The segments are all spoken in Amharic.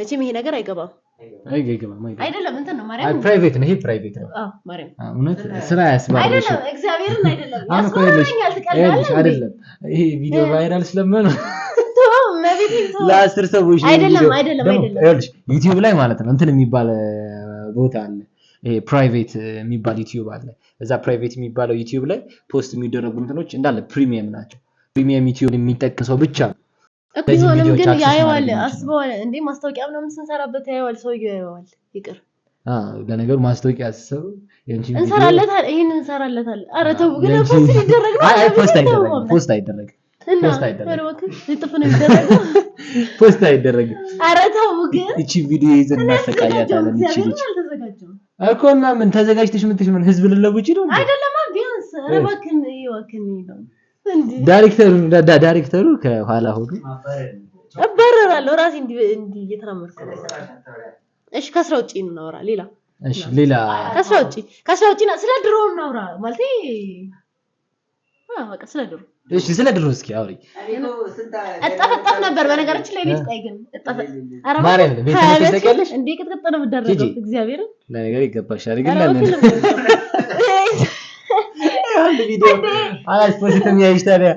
መቼም ይሄ ነገር አይገባም አይገባም አይደለም እንትን ነው ማርያም ፕራይቬት ነው ይሄ ፕራይቬት ነው ማርያም እውነት ስራ ያስባል አይደለም እግዚአብሔርን አይደለም ያስባኛል ትቀልዳለህ አይደለም ይሄ ቪዲዮ ቫይራል ስለምን ለአስር ሰዎች አይደለም ይኸውልሽ ዩቲዩብ ላይ ማለት ነው እንትን የሚባል ቦታ አለ ይሄ ፕራይቬት የሚባል ዩቲዩብ አለ እዛ ፕራይቬት የሚባለው ዩቲዩብ ላይ ፖስት የሚደረጉ እንትኖች እንዳለ ፕሪሚየም ናቸው ፕሪሚየም ዩቲዩብ የሚጠቀም ሰው ብቻ ቢሆንም ግን ያየዋል አስበዋል እንዴ ማስታወቂያ ምናምን ስንሰራበት ያየዋል ሰውዬው ያየዋል ይቅር ለነገሩ ማስታወቂያ አሰሩ የንቺ እንሰራለታል ይሄን እንሰራለታል ኧረ ተው ግን ፖስት ይደረግ ነው አይ ፖስት አይደረግ ፖስት አይደረግ ኧረ ተው ግን እቺ ቪዲዮ ይዘን እናሰቃያታለን እቺ ልጅ እኮ እና ምን ተዘጋጅተሽ ምን ህዝብ ልለውጪ ነው አይደለም ቢያንስ ኧረ እባክህን ይወክኝ ነው ዳይሬክተሩ ከኋላ ሆኖ አበረራለሁ ራሴ እንዲ እየተራመድኩ እሺ ከስራ ውጪ እናወራ ሌላ እሺ ሌላ ከስራ ውጪ ስለ ድሮ እናወራ ማለት በቃ ስለ ድሮ እሺ ስለ ድሮ እስኪ አውሪ አጣፈጣፍ ነበር በነገራችን ላይ ቤት ቆይ ግን ማርያም ቤት ተሰቀለሽ እንዴ ቅጥቅጥ ነው የምደረገው እግዚአብሔር ለነገር ይገባሻል ግን አንድ ቪዲዮ አላስ ፖዚቲቭ ያይሽ ታዲያ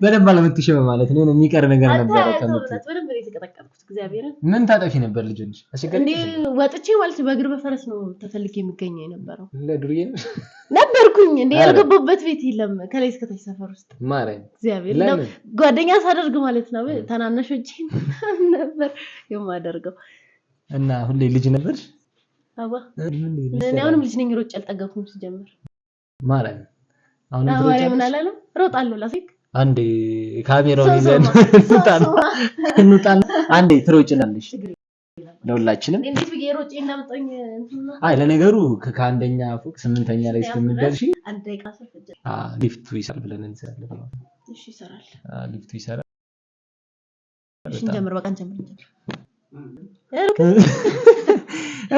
በደንብ አለምትሽም ማለት ነው የሚቀር ነገር ነበር ተመጣጣኝ በደንብ ነው የተቀጠቀጥኩት እግዚአብሔር ምን ታጠፊ ነበር ልጅንሽ እንዴ ወጥቼ ማለት በእግር በፈረስ ነው ተፈልክ የሚገኘው የነበረው ለዱርዬ ነበርኩኝ እንዴ ያልገባበት ቤት የለም ከላይ እስከ ታች ሰፈር ውስጥ ማርያም እግዚአብሔር ነው ጓደኛ ሳደርግ ማለት ነው ተናነሾቼ ነበር የማደርገው እና ሁሌ ልጅ ነበርሽ አባ እኔውንም ልጅ ነኝ ሮጭ አልጠገኩም ሲጀምር ማርያም አሁን ምን አላለም ሮጣለሁ ላሲክ አንዴ ካሜራውን ይዘን እንጣል አንዴ ትሮጭናለሽ ለሁላችንም እንዴት ብዬ ሮጬ እንዳመጣኝ አይ ለነገሩ ከአንደኛ ፎቅ 8ኛ ላይ እስከምትደርሺ አንድ ደቂቃ ሰፈጀ ሊፍቱ ይሰራል ብለን እንሰራለን እሺ ይሰራል ሊፍቱ ይሰራል እሺ ጀምር በቃ ጀምር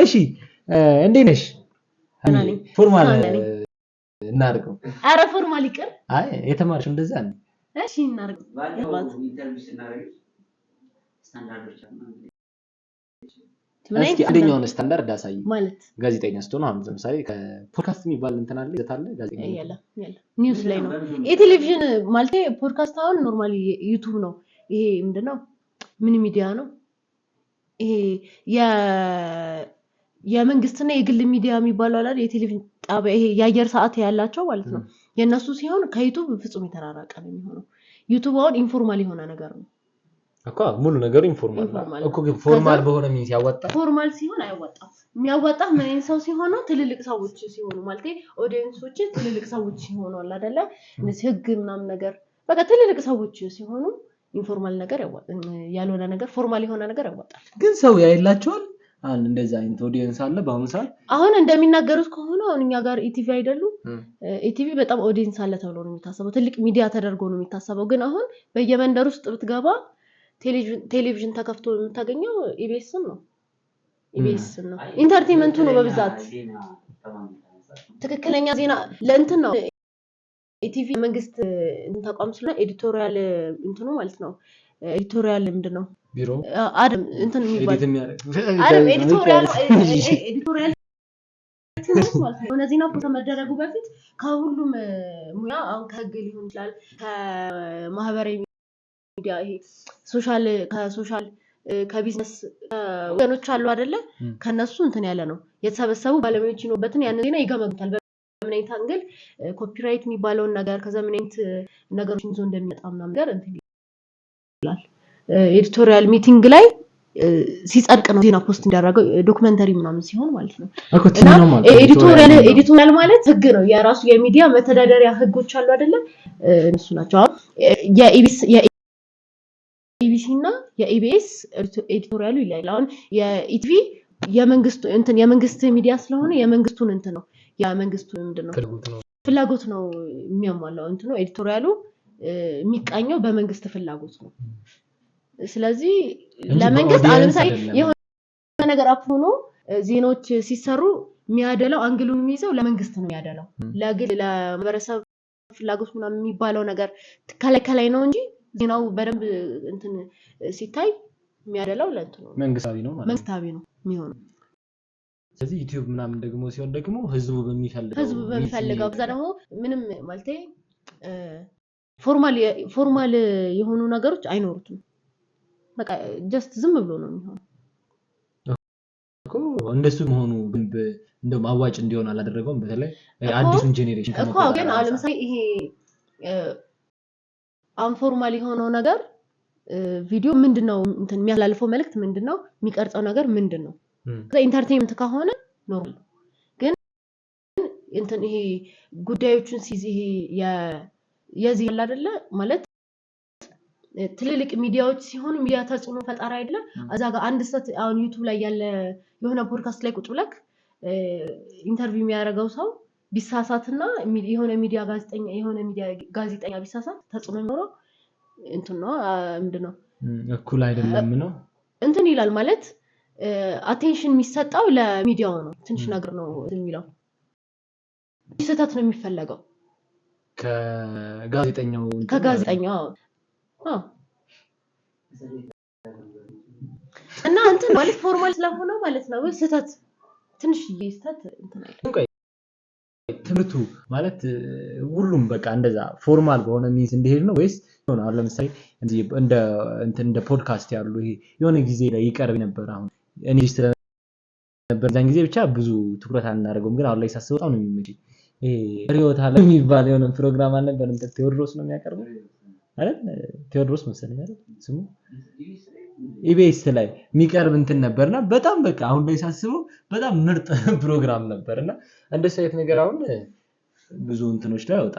እሺ እንዴት ነሽ ፎርማል እናርገው አረ ፎርማል ይቀር አይ የተማርሽ እንደዛ ነው እሺ እናርገው ማለት ኢንተርቪው ስናደርግ ስታንዳርዶች እስኪ አንደኛውን ስታንዳርድ አሳይ ማለት ጋዜጠኛ ስትሆን አሁን ለምሳሌ ከፖድካስት የሚባል እንትን አለ ይዘታለ ጋዜጠኛ ያለ ኒውስ ላይ ነው የቴሌቪዥን ማለት ፖድካስት አሁን ኖርማሊ ዩቲዩብ ነው ይሄ ምንድነው ምን ሚዲያ ነው ይሄ የመንግስትና የግል ሚዲያ የሚባለው አይደል የቴሌቪዥን ጣቢያ ይሄ የአየር ሰዓት ያላቸው ማለት ነው የነሱ ሲሆን ከዩቲዩብ ፍጹም የተራራቀ ነው የሚሆነው ዩቲዩብ አሁን ኢንፎርማል የሆነ ነገር ነው እኮ ሙሉ ነገሩ ኢንፎርማል ነው እኮ ግን ፎርማል በሆነ ሚኒት ያወጣ ፎርማል ሲሆን አይወጣም የሚያወጣው ምን ሰው ሲሆን ትልልቅ ሰዎች ሲሆኑ ማለት ኦዲየንሶች ትልልቅ ሰዎች ሲሆኑ አለ አይደለ እነዚህ ህግ ምናምን ነገር በቃ ትልልቅ ሰዎች ሲሆኑ ኢንፎርማል ነገር ያልሆነ ነገር ፎርማል የሆነ ነገር ያወጣል ግን ሰው ያይላቸዋል አንድ እንደዛ አይነት ኦዲየንስ አለ በአሁን ሰዓት አሁን እንደሚናገሩት ከሆነ አሁን እኛ ጋር ኢቲቪ አይደሉ ኢቲቪ በጣም ኦዲየንስ አለ ተብሎ ነው የሚታሰበው ትልቅ ሚዲያ ተደርጎ ነው የሚታሰበው ግን አሁን በየመንደር ውስጥ ብትገባ ቴሌቪዥን ተከፍቶ የምታገኘው ኢቢኤስ ነው ኢንተርቴይንመንቱ ነው በብዛት ትክክለኛ ዜና ለእንትን ነው ኢቲቪ መንግስት ተቋም ስለሆነ ኤዲቶሪያል እንትኑ ማለት ነው ኤዲቶሪያል ምንድነው ቢሮ አደም እንትን የሚባል አደም ኤዲቶሪያል ዜና ፎቶ መደረጉ በፊት ከሁሉም ሙያ አሁን ከህግ ሊሆን ይችላል ከማህበራዊ ሚዲያ ይሄ ከሶሻል ከቢዝነስ ወገኖች አሉ አይደለ ከነሱ እንትን ያለ ነው የተሰበሰቡ ባለሙያዎች ይኖበትን ያን ዜና ይገመግታል በምን አይነት አንግል ኮፒራይት የሚባለው ነገር ከዛ ምን አይነት ነገሮች ይዞ እንደሚመጣና ነገር እንትን ይላል ኤዲቶሪያል ሚቲንግ ላይ ሲጸድቅ ነው ዜና ፖስት እንዲያደርገው ዶክመንተሪ ምናምን ሲሆን ማለት ነው ኤዲቶሪያል ማለት ህግ ነው የራሱ የሚዲያ መተዳደሪያ ህጎች አሉ አይደለ እነሱ ናቸው የኢቢሲ እና የኢቢኤስ ኤዲቶሪያሉ ይላል አሁን የኢቲቪ የመንግስት ሚዲያ ስለሆነ የመንግስቱን እንትን ነው የመንግስቱ ምንድነው ፍላጎት ነው የሚያሟላው እንትን ነው ኤዲቶሪያሉ የሚቃኘው በመንግስት ፍላጎት ነው ስለዚህ ለመንግስት አለምሳሌ የሆነ ነገር አፍኖ ዜናዎች ሲሰሩ የሚያደለው አንግሉን የሚይዘው ለመንግስት ነው የሚያደለው ለግል ለማህበረሰብ ፍላጎት ምናምን የሚባለው ነገር ከላይ ነው እንጂ ዜናው በደንብ እንትን ሲታይ የሚያደላው ለእንት ነው መንግስታዊ ነው ማለት መንግስታዊ ነው የሚሆነው ስለዚህ ዩቲዩብ ምናምን ደግሞ ሲሆን ደግሞ ህዝቡ በሚፈልገው ከዛ ደግሞ ምንም ማለት ፎርማል የሆኑ ነገሮች አይኖሩትም በቃ ጀስት ዝም ብሎ ነው የሚሆነው እኮ እንደሱ መሆኑ እንደውም አዋጭ እንዲሆን አላደረገውም በተለይ አዲሱን ጄኔሬሽን እኮ ግን ለምሳሌ ይሄ አንፎርማል የሆነው ነገር ቪዲዮ ምንድነው እንትን የሚያላልፈው መልእክት ምንድነው የሚቀርጸው ነገር ምንድነው ኢንተርቴይንመንት ከሆነ ኖርማል ግን እንትን ይሄ ጉዳዮችን ሲዚ ይሄ የዚህ ያለ አይደለ ማለት ትልልቅ ሚዲያዎች ሲሆኑ ሚዲያ ተጽዕኖ ፈጣሪ አይደለ አዛ ጋር አንድ ሰት አሁን ዩቲዩብ ላይ ያለ የሆነ ፖድካስት ላይ ቁጭ ብለክ ኢንተርቪው የሚያደርገው ሰው ቢሳሳትና የሆነ ሚዲያ ጋዜጠኛ ቢሳሳት ተጽዕኖ የሚኖረው እንትን ነው ምንድነው እኩል አይደለም ነው እንትን ይላል ማለት አቴንሽን የሚሰጣው ለሚዲያው ነው ትንሽ ነገር ነው የሚለው ስህተት ነው የሚፈለገው ከጋዜጠኛው እና እንትን ማለት ፎርማል ስለሆነ ማለት ነው ስህተት ትንሽ ይስተት እንትን አይደለም ትምርቱ ማለት ሁሉም በቃ እንደዛ ፎርማል በሆነ ሚንስ እንዲሄድ ነው ወይስ ሆነ አሁን ለምሳሌ እንደ ፖድካስት ያሉ ይሄ የሆነ ጊዜ ላይ ይቀርብ ነበር አሁን እኔ ነበር ዛን ጊዜ ብቻ ብዙ ትኩረት አልናደርገውም ግን አሁን ላይ ሳስበው ነው የሚመጪ ይሄ ሪዮት አለ የሚባል የሆነ ፕሮግራም አለ ነበር እንደ ቴዎድሮስ ነው የሚያቀርበው አይደል ቴዎድሮስ መሰለኝ አይደል ስሙ ኢቢኤስ ላይ የሚቀርብ እንትን ነበርና በጣም በቃ አሁን ላይ ሳስበው በጣም ምርጥ ፕሮግራም ነበርና እንደዚህ አይነት ነገር አሁን ብዙ እንትኖች ላይ ወጣ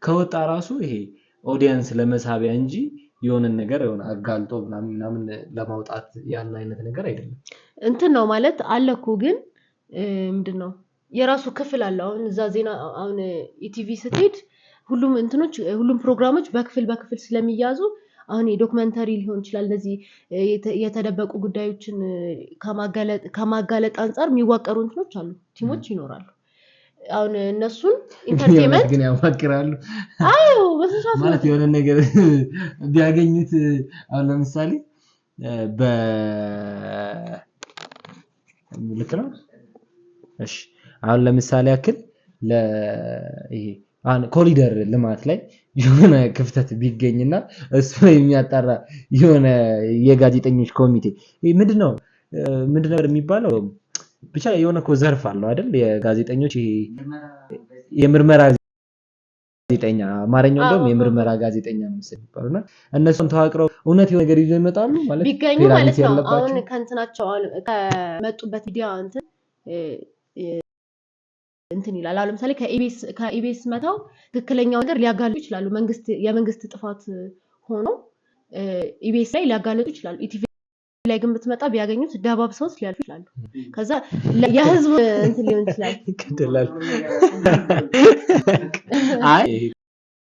ከወጣ ራሱ ይሄ ኦዲየንስ ለመሳቢያ እንጂ የሆነ ነገር የሆነ አጋልጦ ምናምን ለማውጣት ያን አይነት ነገር አይደለም እንትን ነው ማለት አለኩ ግን ምንድነው የራሱ ክፍል አለ አሁን እዛ ዜና አሁን ኢቲቪ ስትሄድ ሁሉም ፕሮግራሞች በክፍል ስለሚያዙ አሁን የዶክመንተሪ ሊሆን ይችላል እንደዚህ የተደበቁ ጉዳዮችን ከማጋለጥ አንፃር የሚዋቀሩ እንትኖች አሉ ቲሞች ይኖራሉ አሁን እነሱን ኢንተርቴይንመንት ግን ያዋቅራሉ አዎ በተሳሳተ ማለት የሆነ ነገር ቢያገኙት አሁን ለምሳሌ ልክ ነው እሺ አሁን ለምሳሌ ያክል ይሄ አሁን ኮሪደር ልማት ላይ የሆነ ክፍተት ቢገኝና እሱ የሚያጣራ የሆነ የጋዜጠኞች ኮሚቴ ምንድነው የሚባለው ብቻ የሆነ ዘርፍ አለው አይደል የጋዜጠኞች የምርመራ ጋዜጠኛ አማርኛው እንደውም የምርመራ ጋዜጠኛ መሰለኝ ይባላልና እነሱን ተዋቅረው እውነት የሆነ ነገር ይዘው ይመጣሉ ማለት ቢገኙ ማለት ነው አሁን ከእንትናቸው ከመጡበት ሚዲያ እንትን ይላል አሁን ለምሳሌ ከኢቢኤስ መታው ትክክለኛው ነገር ሊያጋልጡ ይችላሉ የመንግስት ጥፋት ሆኖ ኢቢኤስ ላይ ሊያጋልጡ ይችላሉ ኢቲቪ ላይ ግን ብትመጣ ቢያገኙት ደባብሰውስ ሊያልፉ ይችላሉ ከዛ የህዝብ እንትን ሊሆን ይችላል ይከደላል አይ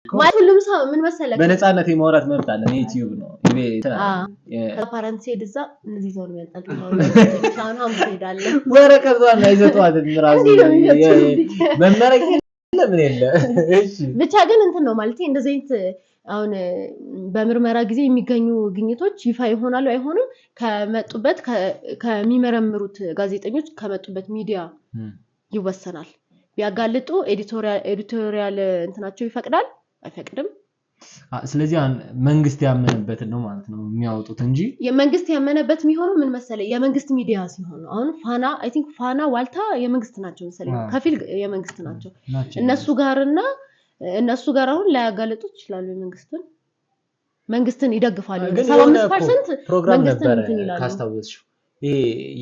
ማለት ሁሉም ሰው ምን መሰለህ በነፃነት የማውራት መብት አለ ዩቲዩብ ነው ከፓረንት ሄድዛ እነዚህ ሰው ነው ያጣጣው ሻውን ሀምስ ሄዳለ ወረቀቷን አይዘቷት ምራዝ መመረቅ ለምን የለ እሺ ብቻ ግን እንትን ነው ማለት እንደዚህ አይነት አሁን በምርመራ ጊዜ የሚገኙ ግኝቶች ይፋ ይሆናሉ አይሆንም ከመጡበት ከሚመረምሩት ጋዜጠኞች ከመጡበት ሚዲያ ይወሰናል ቢያጋልጡ ኤዲቶሪያል እንትናቸው ይፈቅዳል አይፈቅድም ስለዚህ መንግስት ያመነበት ነው ማለት ነው የሚያወጡት እንጂ የመንግስት ያመነበት የሚሆነው ምን መሰለ የመንግስት ሚዲያ ሲሆን አሁን ፋና አይ ቲንክ ፋና ዋልታ የመንግስት ናቸው መሰለኝ ከፊል የመንግስት ናቸው እነሱ ጋር አሁን ላይ ያጋለጡ ይችላሉ መንግስትን ይደግፋሉ 75% ፕሮግራም ነበር ካስታወስሽ ይሄ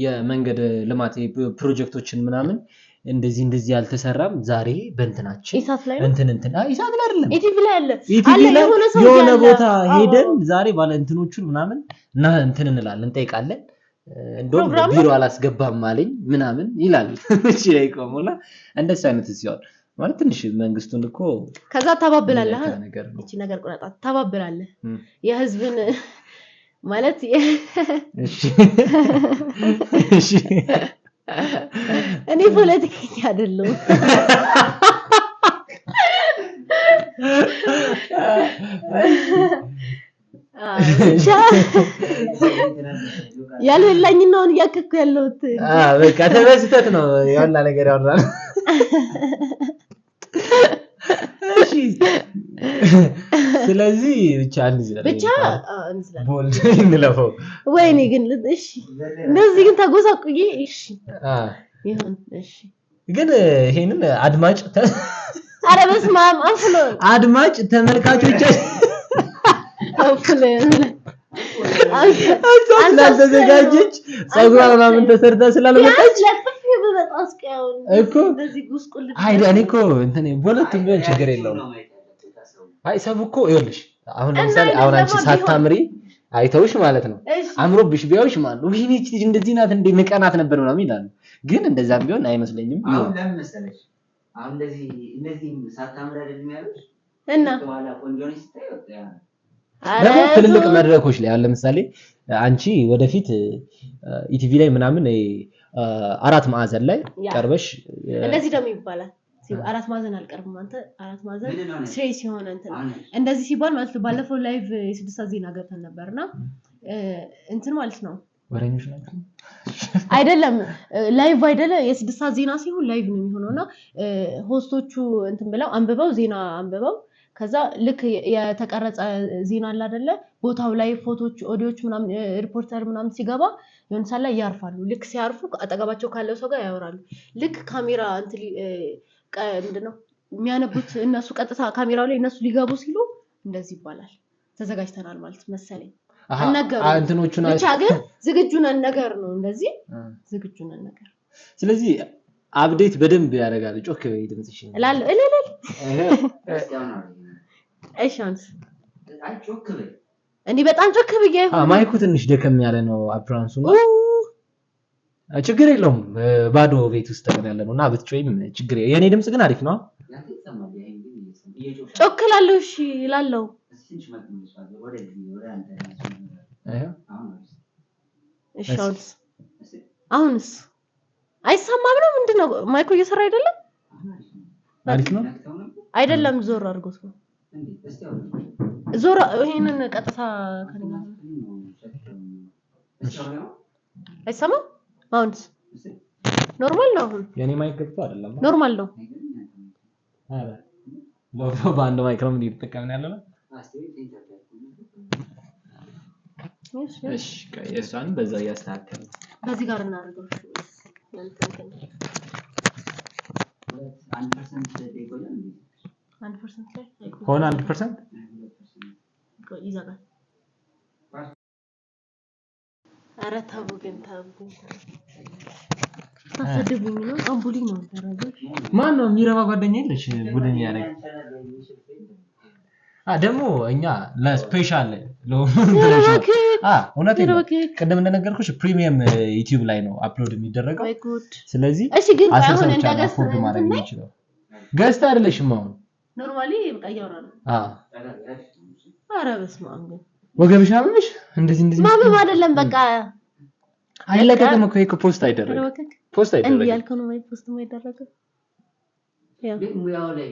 የመንገድ ልማት ፕሮጀክቶችን ምናምን እንደዚህ ያልተሰራም ዛሬ በእንትናችን ኢሳት ላይ እንትን ኢሳት ላይ አይደለም ኢቲቪ ላይ አለ የሆነ ቦታ ሄደን ዛሬ ባለ እንትኖቹን ምናምን እና እንትን እንላለን እንጠይቃለን እንደውም ቢሮ አላስገባም ማለኝ ምናምን ይላል እሺ ላይ ቆሞላ እንደዛ አይነት ሲሆን ማለት ትንሽ መንግስቱን እኮ ከዛ ተባብላለህ እቺ ነገር ቁራጣ ተባብላለህ የህዝብን ማለት እሺ እኔ ፖለቲከኛ አይደለም ብቻ ያልበላኝ ነው እያከኩ ያለሁት። በቃ ተበስተት ነው ያላ ነገር ያወራል። እሺ ስለዚህ ብቻ እንዝላለን ቦልድ እንለፈው። ወይኔ ግን እሺ እንደዚህ ግን ተጎሳቁዬ እሺ ይሁን እሺ። ግን ይሄንን አድማጭ ኧረ በስመ አብ አፍሎ አድማጭ ተመልካቾች አፍሎ ስላልተዘጋጀች ጸጉሯ ምናምን ተሰርታ ስላልመጣች እኮ እኔ እኮ እንትን በሁለቱም ቢሆን ችግር የለውም። አይ ሰብ እኮ ይኸውልሽ አሁን ለምሳሌ አሁን አንቺ ሳታምሪ አይተውሽ ማለት ነው አምሮብሽ ቢያውሽ ማለት ነው ይሄ ልጅ እንደዚህ ናት እንደ ንቀናት ነበር ምናምን ይላሉ። ግን እንደዛም ቢሆን አይመስለኝም። አሁን ለምን መሰለሽ አሁን እንደዚህ ሳታምሪ አይደለም ያሉሽ እና በኋላ ቆንጆ ነሽ ስታየው ደግሞ ትልልቅ መድረኮች ላይ አለ ለምሳሌ አንቺ ወደፊት ኢቲቪ ላይ ምናምን አራት ማዕዘን ላይ ቀርበሽ እንደዚህ ደግሞ ይባላል። አራት ማዕዘን አልቀርብም አንተ አራት ማዕዘን ሴሪየስ ሲሆን እንትን እንደዚህ ሲባል ማለት ነው። ባለፈው ላይቭ የስድስት ሰዓት ዜና ገብተን ነበርና እንትን ማለት ነው ወሬኞች ናቸው አይደለም ላይቭ አይደለ የስድስት ሰዓት ዜና ሲሆን ላይቭ ነው የሚሆነውና ሆስቶቹ እንትን ብለው አንብበው ዜና አንብበው ከዛ ልክ የተቀረጸ ዜና አለ አይደለ ቦታው ላይ ፎቶዎች ኦዲዮዎች ምናምን ሪፖርተር ምናምን ሲገባ የሆነሳለ ላይ ያርፋሉ። ልክ ሲያርፉ አጠገባቸው ካለው ሰው ጋር ያወራሉ። ልክ ካሜራ እንትን ምንድነው የሚያነቡት እነሱ ቀጥታ ካሜራው ላይ እነሱ ሊገቡ ሲሉ እንደዚህ ይባላል። ተዘጋጅተናል ማለት መሰለኝ አናገሩ እንትኖቹና ብቻ ግን ዝግጁ ነን ነገር ነው እንደዚህ ዝግጁ ነን ነገር። ስለዚህ አፕዴት በደንብ ያደርጋል። ጮክ በይ ድምጽሽ እላለሁ አይሻንስ ጮክ በይ እንዴ በጣም ጮክ ብዬ ማይኩ ትንሽ ደከም ያለ ነው አፕራንሱ ነው። ችግር የለውም ባዶ ቤት ውስጥ ያለነውና ብትጮይም ችግር የኔ ድምጽ ግን አሪፍ ነው። ጮክ እላለሁ እሺ እላለሁ እሺ አሁንስ አይሰማም ነው ምንድነው ማይኩ እየሰራ አይደለም አሪፍ ነው አይደለም ዞር አድርጎት ነው ዞር ይሄንን ቀጥታ አይሰማም አሁንስ ኖርማል ነው አሁን የኔ ማይክ ገብቶ አይደለም ኖርማል ነው አረ ሎጎ ባንድ ማይክሮፎን እየተጠቀምን ያለነው እሺ ከየሳን በዛ ያስተካከለ በዚህ ጋር እናደርገው እሺ 1% ላይ ሆነ 1% ይዘጋል። ኧረ ተው ግን ተው አሰድቡኝ ነው አምቡሊኝ ነው ተራገው ማን ነው የሚረባ ጓደኛ የለሽ ቡድን ያደርግ ደግሞ እኛ ለስፔሻል እውነት ነው ቅድም እንደነገርኩሽ ፕሪሚየም ዩቲዩብ ላይ ነው አፕሎድ የሚደረገው። ስለዚህ እሺ ግን አሁን እንደገስ ማድረግ የሚችለው ገስት አይደለሽም አሁን ኖርማሊ በቃ ያወራሉ። ኧረ በስመ አብ ግን ወገብሽ አብሽ እንደዚህ ማመም አይደለም በቃ አይለቀቅም እኮ ይሄ ፖስት አይደረግም ፖስት አይደረግም እንዴ ያልከው ነው ፖስት የማይደረገው ያው ሙያው ላይ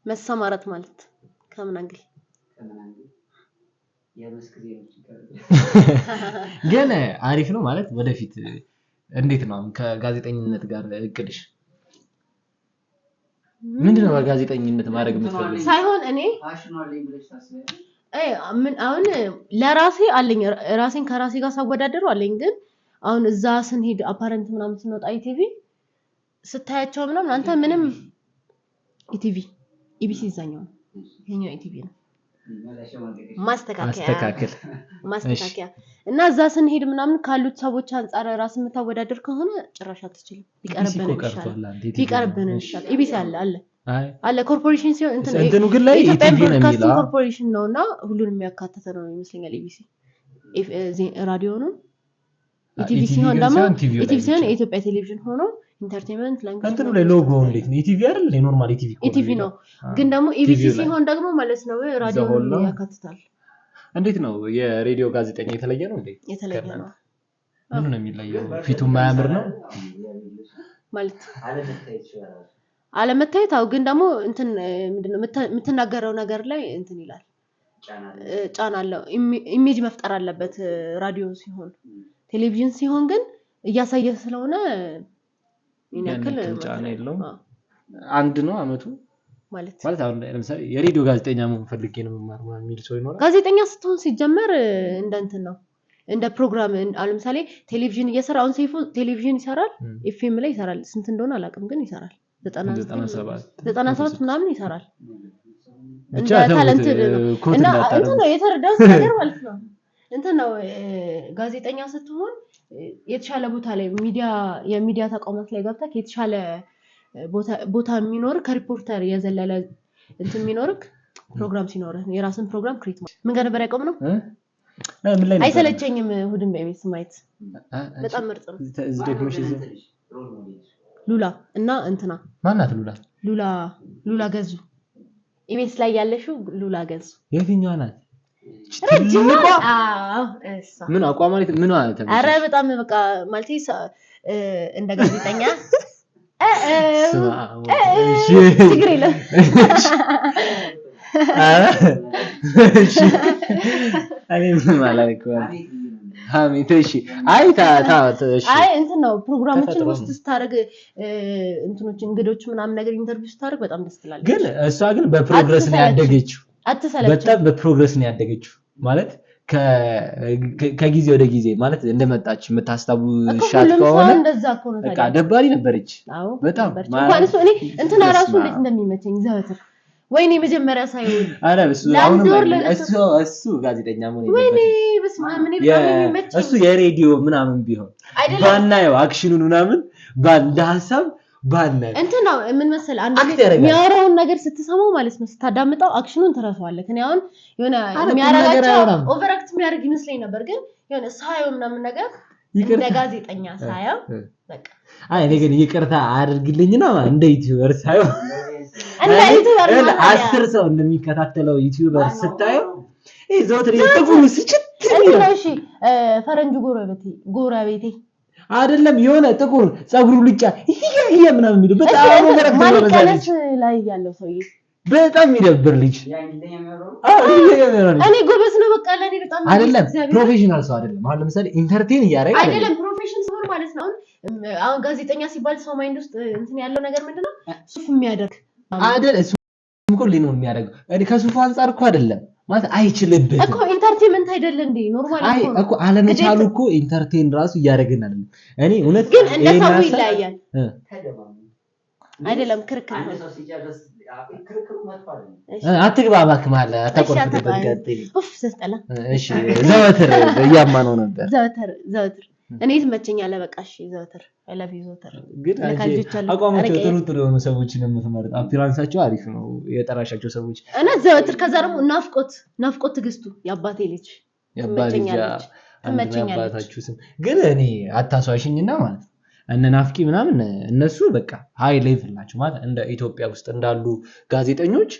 መሰማራት ማለት ከምን አንግል ግን አሪፍ ነው ማለት ወደፊት እንዴት ነው ከጋዜጠኝነት ጋር እቅድሽ ምንድነው? ጋዜጠኝነት ማድረግ የምትፈልጊው ሳይሆን እኔ አሁን ለራሴ አለኝ ራሴን ከራሴ ጋር ሳወዳደረው አለኝ። ግን አሁን እዛ ስንሄድ አፓረንት ምናምን ስንወጣ ኢቲቪ ስታያቸው ምናምን አንተ ምንም ኢቲቪ ኢቢሲ ይዛኛው ይሄኛው ኢቲቪ ነው ማስተካከያ እና እዛ ስንሄድ ምናምን ካሉት ሰዎች አንፃር ራስ የምታወዳደር ከሆነ ጭራሽ አትችልም። ቢቀርብን ይሻላል ኢቢሲ አለ ኮርፖሬሽን ሲሆን እንትኑ ግን ላይ ኢቲቪ ነው የሚለው ኮርፖሬሽን ነውና ሁሉንም የሚያካትተ ነው ይመስለኛል። ኢቢሲ ራዲዮ ነው ኢቲቪ ሲሆን ደግሞ ኢቲቪ ሲሆን የኢትዮጵያ ቴሌቪዥን ሆኖ ኢንተርቴይንመንት ላንጉዌጅ እንትኑ ላይ ሎጎ እንዴት ነው ኢቲቪ አይደል? ኖርማል ኢቲቪ ነው ግን ደግሞ ኢቢሲ ሲሆን ደግሞ ማለት ነው ራዲዮ ነው ያካትታል። እንዴት ነው የሬዲዮ ጋዜጠኛ የተለየ ነው እንዴ? የተለየ ነው። ምን ነው የሚለየው? ፊቱ ማያምር ነው ማለት አለመታየት አው ግን ደግሞ እንትን ምንድነው የምትናገረው ነገር ላይ እንትን ይላል ጫና አለው ኢሜጅ መፍጠር አለበት ራዲዮ ሲሆን ቴሌቪዥን ሲሆን ግን እያሳየ ስለሆነ ይነክል ጫና የለውም አንድ ነው አመቱ ማለት አሁን ለምሳሌ የሬዲዮ ጋዜጠኛ መሆን ፈልጌ ነው መማር የሚል ሰው ይኖራል ጋዜጠኛ ስትሆን ሲጀመር እንደንትን ነው እንደ ፕሮግራም አሁን ለምሳሌ ቴሌቪዥን እየሰራ አሁን ሰይፉ ቴሌቪዥን ይሰራል ኤፍኤም ላይ ይሰራል ስንት እንደሆነ አላውቅም ግን ይሰራል 97 ምናምን ይሰራል እንደ ታለንት እና እንትን ነው የተረዳው ነገር ማለት ነው እንትን ነው ጋዜጠኛ ስትሆን የተሻለ ቦታ ላይ የሚዲያ ተቋማት ላይ ገብተህ የተሻለ ቦታ የሚኖር ከሪፖርተር የዘለለ እንትን የሚኖርክ ፕሮግራም ሲኖር የራስን ፕሮግራም ክሬት ማለት ምን ጋር ነበር ያቆም ነው አይሰለቸኝም ሁድም በቤት ማየት በጣም ምርጥ ነው ዝደግሞሽ ሉላ እና እንትና ማናት ሉላ ገዙ ኢቤስ ላይ ያለሽው ሉላ ገዙ የትኛዋ ናት ምን አቋም ማለት ምን ማለት ነው አረ በጣም በቃ ማለት እንደ ጋዜጠኛ ችግር የለም አይ ምን ማለት ነው ሀሚቶሺ አይ እንትን ነው ፕሮግራሞችን ውስጥ ስታደርግ እንትኖች እንግዶች ምናምን ነገር ኢንተርቪው ስታደርግ በጣም ደስ ይላል ግን እሷ ግን በፕሮግረስ ነው ያደገችው በጣም በፕሮግረስ ነው ያደገችው ማለት ከጊዜ ወደ ጊዜ ማለት እንደመጣች የምታስታውሻት ከሆነ በቃ ደባሪ ነበረች በጣም ማለት እኔ እንትና ራሱ እንዴት እንደሚመቸኝ ዘወትር ወይኔ መጀመሪያ ሳይሆን አረ እሱ ጋዜጠኛ ሆነ ወይኔ በስመ አብ ምን ይመቸኝ እሱ የሬዲዮ ምናምን ቢሆን ባናየው አክሽኑን ምናምን ባንዳ ሐሳብ ባናየው እንትን ነው ምን መሰል አንድ የሚያወራውን ነገር ስትሰማው ማለት ነው ስታዳምጣው አክሽኑን ትረሳዋለህ ከኔ አሁን የሆነ የሚያረጋቸው ኦቨርአክት የሚያደርግ ይመስለኝ ነበር ግን የሆነ ሳየው ምናምን ነገር እንደ ጋዜጠኛ ሳየው በቃ አይ እኔ ግን ይቅርታ አድርግልኝና እንደ ዩቲዩበር ሳየው እንደ ዩቲዩበር 10 ሰው እንደሚከታተለው ዩቲዩበር ስታየው ዘውትር የጥፉ ስጭት እሺ ፈረንጅ ጎረቤቴ አይደለም የሆነ ጥቁር ጸጉሩ ልጫ ይሄ ምናምን የሚሉ በጣም ወረቀት ነው ማለት ላይ ያለው ሰውዬ በጣም ይደብር ልጅ እኔ ጎበዝ ነው በቃ ለኔ በጣም አይደለም ፕሮፌሽናል ሰው አይደለም አሁን ለምሳሌ ኢንተርቴን ያደርጋል አይደለም ፕሮፌሽን ሰው ማለት ነው አሁን ጋዜጠኛ ሲባል ሰው ማይንድ ውስጥ እንትን ያለው ነገር ምንድነው ሱፍ የሚያደርግ አይደል እሱ እኮ ሊኖር የሚያደርገው እኔ ከሱፍ አንፃር እኮ አይደለም ማለት አይችልበትም እኮ ኢንተርቴይንመንት አይደለ እንዴ ኖርማል እኮ አለመቻሉ እኮ ኢንተርቴይን ራሱ ያደርገን አይደለም እኔ እውነት ግን እንደ ሰው ይለያያል አይደለም ክርክር አትግባባክ ማለት አታቆርጥበት ኡፍ ሰስጠላ እሺ ዘወትር ያማነው ነበር ዘወትር እኔ ትመቸኛለ በቃ እሺ ዘወትር አይ ላቭ ዩ ዘወትር ግን አቋማቸው ጥሩ የሆኑ ሰዎችን የምትመርጥ አፒራንሳቸው አሪፍ ነው የጠራሻቸው ሰዎች እና ዘወትር ከዛ ደግሞ ናፍቆት ትግስቱ ያባቴ ልጅ ትመቸኛለች ግን እኔ አታሷሽኝና ማለት እነ ናፍቂ ምናምን እነሱ በቃ ሃይ ሌቭል ናቸው ማለት እንደ ኢትዮጵያ ውስጥ እንዳሉ ጋዜጠኞች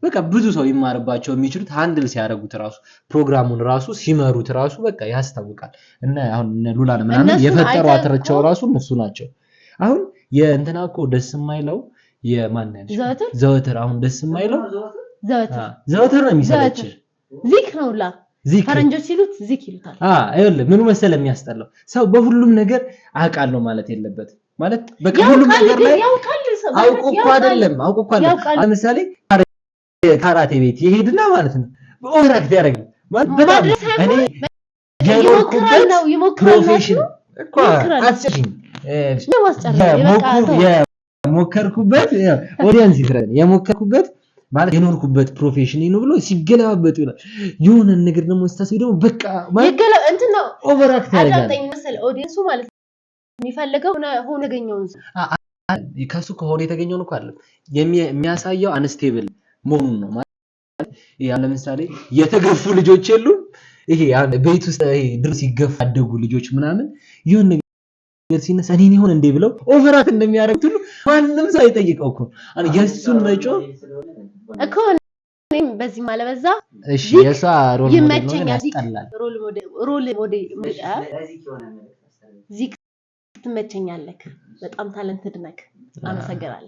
በቃ ብዙ ሰው ይማርባቸው የሚችሉት ሃንድል ሲያደርጉት ራሱ ፕሮግራሙን ራሱ ሲመሩት ራሱ በቃ ያስታውቃል እና አሁን እነ ሉላን ምናምን የፈጠሯቸው ራሱ እነሱ ናቸው አሁን የእንትና እኮ ደስ የማይለው የማን ያለሽ ዘወትር አሁን ደስ የማይለው ዘወትር ነው የሚሰለች ዚክ ነውላ ፈረንጆች ሲሉት ዚክ ይሉታል አይደለም ምኑ መሰለ የሚያስጠላው ሰው በሁሉም ነገር አውቃለሁ ማለት የለበትም ማለት በቃ ሁሉም ነገር ላይ አውቆ እኮ አይደለም ለምሳሌ ካራቴ ቤት ይሄድና ማለት ነው ኦቨርአክት ያደርጋል ማለት በጣም እኔ ይሞክራል ፕሮፌሽን እኮ አትችልም የሞከርኩበት ኦዲየንስ ይፍረድ የሞከርኩበት ማለት የኖርኩበት ፕሮፌሽን ነው ብሎ ሲገለባበጥ ይላል የሆነ ነገር ደግሞ ስታስብ ደግሞ በቃ ማለት እንትን ነው ኦቨርአክት ያደርጋል አጣጣኝ መሰል ኦዲየንሱ ማለት የሚፈልገው ሆነ ገኘውን ከሱ ከሆነ የተገኘውን እኮ አይደለም የሚያሳየው አንስቴብል መሆኑን ነው ማለት ያ ለምሳሌ የተገፉ ልጆች የሉም ይሄ ቤት ውስጥ ድርስ ይገፋ ያደጉ ልጆች ምናምን ይሁን ነገር ሲነሳ እኔ ይሁን እንዴ ብለው ኦቨርአክት እንደሚያደርጉት ሁሉ ማንንም ሳይጠይቀው እኮ የሱን መጮ እኮ እኔም በዚህ ማለበዛ እሺ የሷ ሮል ሞዴል ነው ያስጠላል ሮል ሞዴል ዚክ ትመቸኛለህ በጣም ታለንትድ ነህ አመሰግናለሁ